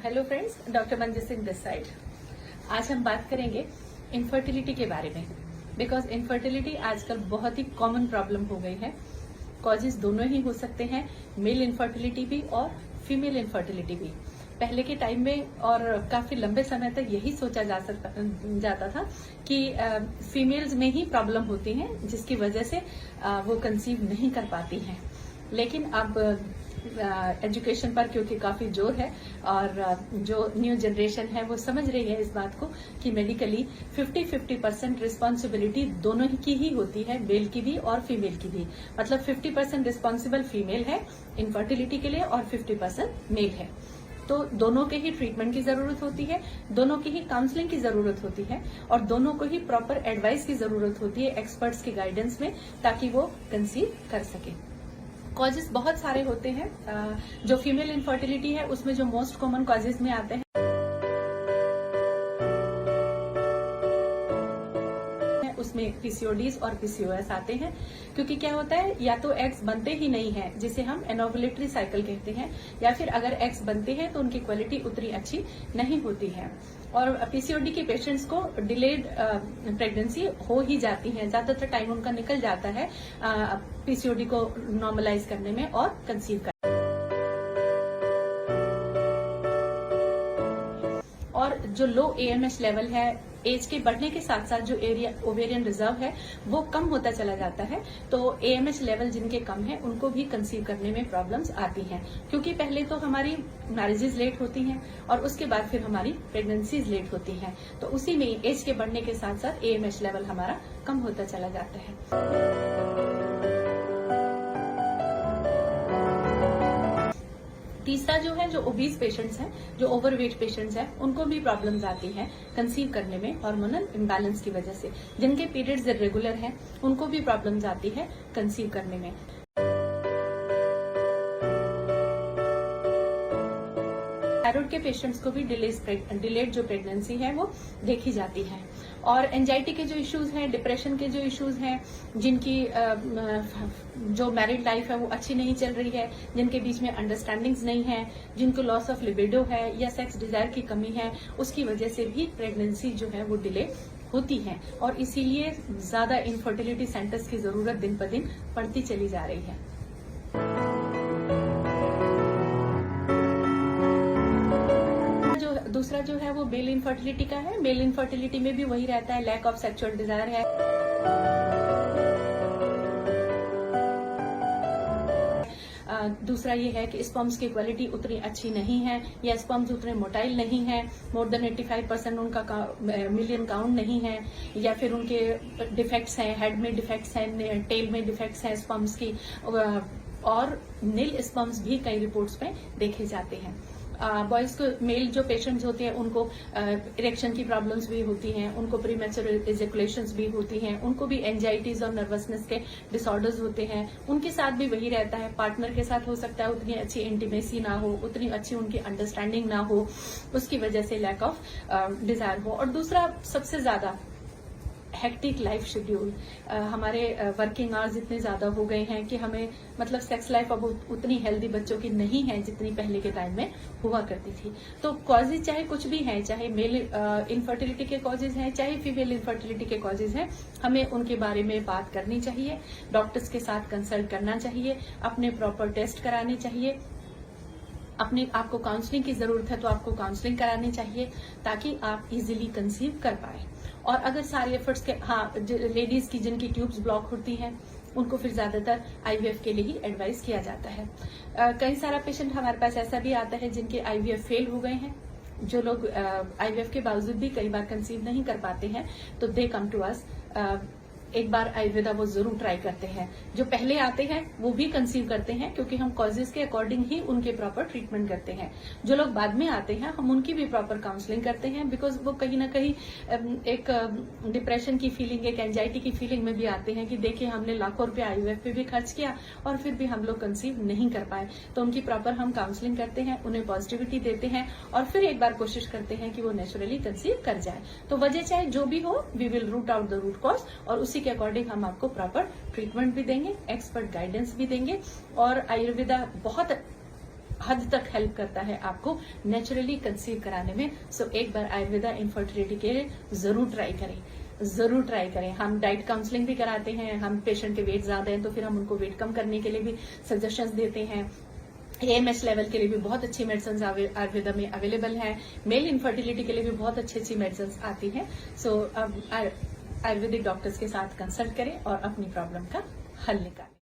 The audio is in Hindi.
Hello friends, doctor Manjeet Singh this side. आज हम बात करेंगे इनफर्टिलिटी के बारे में। बिकॉज इनफर्टिलिटी आजकल बहुत ही कॉमन प्रॉब्लम हो गई है। कॉजेज दोनों ही हो सकते हैं, मेल इनफर्टिलिटी भी और फीमेल इनफर्टिलिटी भी। पहले के टाइम में और काफी लंबे समय तक यही सोचा जाता था कि फीमेल्स में ही प्रॉब्लम होती है, जिसकी वजह से वो कंसीव नहीं कर पाती हैं। लेकिन अब एजुकेशन पर क्योंकि काफी जोर है और जो न्यू जनरेशन है वो समझ रही है इस बात को कि मेडिकली 50-50% रिस्पॉन्सिबिलिटी दोनों की ही होती है, मेल की भी और फीमेल की भी। मतलब 50% रिस्पॉन्सिबल फीमेल है इनफर्टिलिटी के लिए और 50% मेल है। तो दोनों के ही ट्रीटमेंट की जरूरत होती है, दोनों की ही काउंसलिंग की जरूरत होती है और दोनों को ही प्रॉपर एडवाइस की जरूरत होती है एक्सपर्ट्स के गाइडेंस में, ताकि वो कंसीव कर सके। कॉजेज बहुत सारे होते हैं। जो फीमेल इनफर्टिलिटी है उसमें जो मोस्ट कॉमन कॉजेज में आते हैं उसमें पीसीओडीज और पीसीओएस आते हैं। क्योंकि क्या होता है, या तो एग्स बनते ही नहीं है जिसे हम एनोवुलेटरी साइकिल कहते हैं, या फिर अगर एग्स बनते हैं तो उनकी क्वालिटी उतनी अच्छी नहीं होती है। और पीसीओडी के पेशेंट्स को डिलेड प्रेगनेंसी हो ही जाती है, ज्यादातर टाइम उनका निकल जाता है पीसीओडी को नॉर्मलाइज करने में और कंसीव करने। और जो लो एएमएच लेवल है, एज के बढ़ने के साथ साथ जो ओवेरियन रिजर्व है वो कम होता चला जाता है। तो एएमएच लेवल जिनके कम है उनको भी कंसीव करने में प्रॉब्लम्स आती हैं, क्योंकि पहले तो हमारी मैरिजेज लेट होती हैं और उसके बाद फिर हमारी प्रेगनेंसीज लेट होती हैं। तो उसी में एज के बढ़ने के साथ साथ एएमएच लेवल हमारा कम होता चला जाता है। तीसरा जो है, जो ओबीज पेशेंट्स हैं, जो ओवरवेट पेशेंट्स हैं, उनको भी प्रॉब्लम्स आती हैं कंसीव करने में हार्मोनल इम्बैलेंस की वजह से। जिनके पीरियड्स इरेगुलर हैं उनको भी प्रॉब्लम्स आती है कंसीव करने में। थायराइड के पेशेंट्स को भी डिलेड जो प्रेगनेंसी है वो देखी जाती है। और एंजाइटी के जो इश्यूज हैं, डिप्रेशन के जो इश्यूज हैं, जिनकी जो मैरिड लाइफ है वो अच्छी नहीं चल रही है, जिनके बीच में अंडरस्टैंडिंग्स नहीं है, जिनको लॉस ऑफ लिबिडो है या सेक्स डिजायर की कमी है, उसकी वजह से भी प्रेगनेंसी जो है वो डिले होती है। और इसीलिए ज्यादा इनफर्टिलिटी सेंटर्स की जरूरत दिन ब दिन बढ़ती चली जा रही है। दूसरा जो है वो मेल इनफर्टिलिटी का है। मेल इनफर्टिलिटी में भी वही रहता है, लैक ऑफ सेक्सुअल डिजायर है। दूसरा ये है कि स्पर्म्स की क्वालिटी उतनी अच्छी नहीं है या स्पर्म्स उतने मोटाइल नहीं है, मोर देन 85% उनका मिलियन काउंट नहीं है, या फिर उनके डिफेक्ट्स हैं, हेड में डिफेक्ट्स हैं, टेल में डिफेक्ट्स हैं स्पर्म्स की, और नील स्पर्म्स भी कई रिपोर्ट्स में देखे जाते हैं। बॉयज को, मेल जो पेशेंट्स होते हैं उनको इरेक्शन की प्रॉब्लम्स भी होती हैं, उनको प्रीमैच्योर इजैकुलेशंस भी होती हैं, उनको भी एंजाइटीज और नर्वसनेस के डिसऑर्डर्स होते हैं। उनके साथ भी वही रहता है, पार्टनर के साथ हो सकता है उतनी अच्छी इंटीमेसी ना हो, उतनी अच्छी उनकी अंडरस्टैंडिंग ना हो, उसकी वजह से लैक ऑफ डिजायर हो। और दूसरा सबसे ज्यादा हेक्टिक लाइफ शेड्यूल। हमारे वर्किंग आवर्स इतने ज्यादा हो गए हैं कि हमें मतलब सेक्स लाइफ अब उतनी हेल्दी बच्चों की नहीं है जितनी पहले के टाइम में हुआ करती थी। तो कॉजेज चाहे कुछ भी हैं, चाहे मेल इनफर्टिलिटी के कॉजेज हैं, चाहे फीमेल इनफर्टिलिटी के कॉजेज हैं, हमें उनके बारे में बात करनी चाहिए, डॉक्टर्स के साथ कंसल्ट करना चाहिए, अपने प्रॉपर टेस्ट कराने चाहिए, अपने आपको काउंसलिंग की जरूरत है तो आपको काउंसलिंग करानी चाहिए, ताकि आप इजीली कंसीव कर पाए। और अगर सारे एफर्ट्स के, लेडीज की जिनकी ट्यूब्स ब्लॉक होती हैं उनको फिर ज्यादातर आईवीएफ के लिए ही एडवाइस किया जाता है। कई सारा पेशेंट हमारे पास ऐसा भी आता है जिनके आईवीएफ फेल हो गए हैं। जो लोग आईवीएफ के बावजूद भी कई बार कंसीव नहीं कर पाते हैं तो दे कम टू अस। एक बार आयुर्वेदा वो जरूर ट्राई करते हैं। जो पहले आते हैं वो भी कंसीव करते हैं, क्योंकि हम कॉजेज के अकॉर्डिंग ही उनके प्रॉपर ट्रीटमेंट करते हैं। जो लोग बाद में आते हैं हम उनकी भी प्रॉपर काउंसलिंग करते हैं, बिकॉज वो कहीं ना कहीं एक डिप्रेशन की फीलिंग, एक एंजाइटी की फीलिंग में भी आते हैं कि देखिए हमने लाखों रुपए आईवीएफ पे भी खर्च किया और फिर भी हम लोग कंसीव नहीं कर पाए। तो उनकी प्रॉपर हम काउंसलिंग करते हैं, उन्हें पॉजिटिविटी देते हैं और फिर एक बार कोशिश करते हैं कि वो नेचुरली कंसीव कर जाए। तो वजह चाहे जो भी हो, we will root out the root cause और उसी के अकॉर्डिंग हम आपको प्रॉपर ट्रीटमेंट भी देंगे, एक्सपर्ट गाइडेंस भी देंगे। और आयुर्वेदा बहुत हद तक हेल्प करता है आपको नेचुरली कंसीव कराने में। सो एक बार आयुर्वेदा इनफर्टिलिटी के लिए जरूर ट्राई करें। हम डाइट काउंसलिंग भी कराते हैं। हम पेशेंट के वेट ज्यादा है तो फिर हम उनको वेट कम करने के लिए भी सजेशंस देते हैं। AMH लेवल के लिए भी बहुत अच्छी मेडिसिन आयुर्वेदा में अवेलेबल है। मेल इनफर्टिलिटी के लिए भी बहुत अच्छी मेडिसिन आती है। सो अब आयुर्वेदिक डॉक्टर्स के साथ कंसल्ट करें और अपनी प्रॉब्लम का हल निकालें।